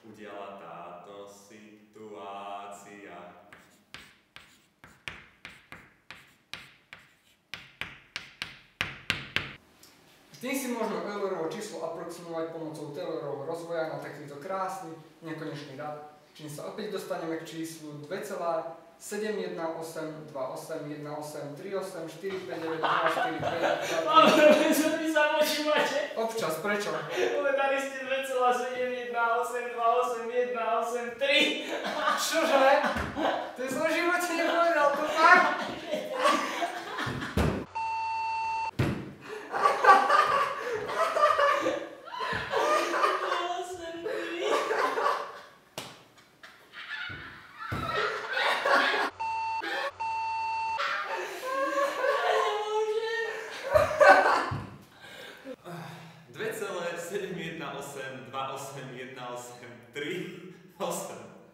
udiala táto situácia. Tým si možno Eulerovo číslo aproximovať pomocou Taylorovho rozvoja na takýto krásny, nekonečný rad, čím sa opäť dostaneme k číslu 2,7182838459245. Čo vy sa počúvate? Občas, prečo? Povedali ste 2,718281883. Čože? To som v živote nepovedal, to fakt? Dve celé 718288183 8.